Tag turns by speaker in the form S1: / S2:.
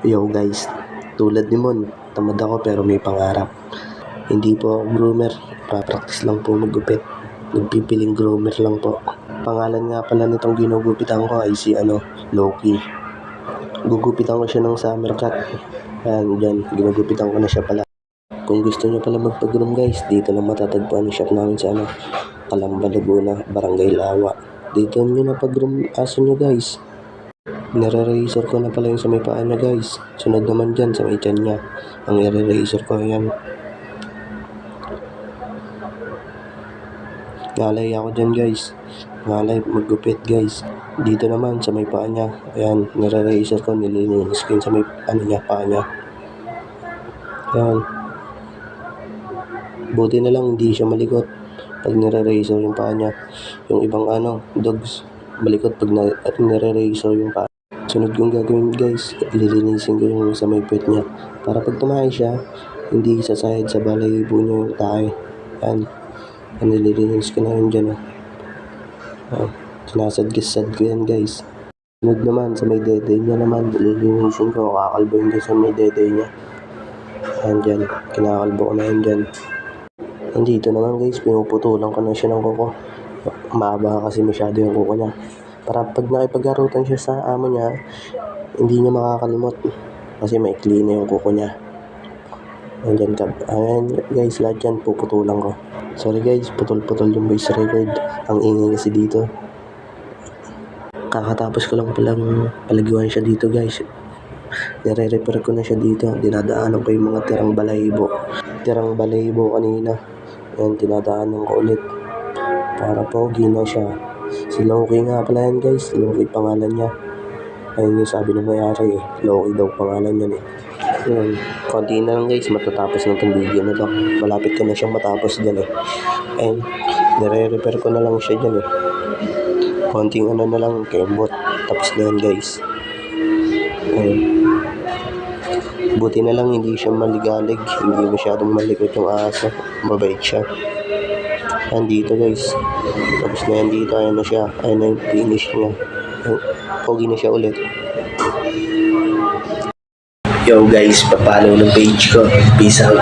S1: Yo guys, tulad ni Mon, tamad ako pero may pangarap. Hindi po ako groomer, practice lang po maggupit. Nagpipiling groomer lang po. Pangalan nga pala nitong ginugupitan ko ay si Loki. Gugupitan ko siya ng summer cut. Ayan, dyan, ginugupitan ko na siya pala. Kung gusto niyo pala magpa-groom guys, dito lang matatagpuan ang shop namin sa Calamba, Laguna, Barangay Lawa. Dito niyo na pag-groom aso niyo guys. Nire-razor ko na pala yung sa may paa niya guys. Sunod naman dyan sa may tiyan niya. Ang nire-razor ko yan. Ngalay ako dyan guys. Ngalay maggupit guys. Dito naman sa may paa niya. Ayan, nire-razor ko. Nililinis ko yun sa may paa niya. Ayan. Buti na lang hindi siya malikot pag nire-razor yung paa niya. Yung ibang dogs, malikot pag nire-razor yung paa. Sunod kong gagawin guys, lilinisin ko yung sa may puwet niya. Para pag tumahay siya, hindi sasahid sa balahibo niya yung tae. Yan. Nililinis ko na yun dyan. Sinasadkis-sad ko yan guys. Sunod naman sa may dede niya naman, lilinisin ko. Kakalbo yun sa may dede niya. Yan dyan. Kinakalbo ko na yun dyan. Dito naman guys, pinuputulan ko na siya ng kuko. Mahaba kasi masyado yung kuko niya. Para pag nakipag-arutan siya sa amo niya, hindi niya makakalimot. Kasi maikli na yung kuko niya. Ayan guys, lahat yan puputulan ko. Sorry guys, putol-putol yung voice record. Ang ingay kasi dito. Kakatapos ko lang palang palagyan siya dito guys. Nire-repair ko na siya dito. Dinadaanan ko yung mga tirang balahibo. Tirang balahibo kanina. Ayan, dinadaanan ko ulit. Para pogi na siya. Si Loki nga pala yan guys. Loki pangalan niya. Ayun yung sabi ng mayari eh. Loki daw pangalan niya eh. Ayan. Konti na lang guys. Matatapos na itong video na to. Malapit ko na siyang matapos dyan eh. Ayun. Nire-repair ko na lang siya dyan eh. Konting na lang. Kembot. Tapos na yan guys. Ayun. Buti na lang hindi siya maligalig. Hindi masyadong malikot yung aso. Mabait siya. Andito guys. Tapos na yan dito. Ayan na siya. Ayan na yung finish niya. Pogi na siya ulit. Yo guys, papalo ng page ko. Peace out.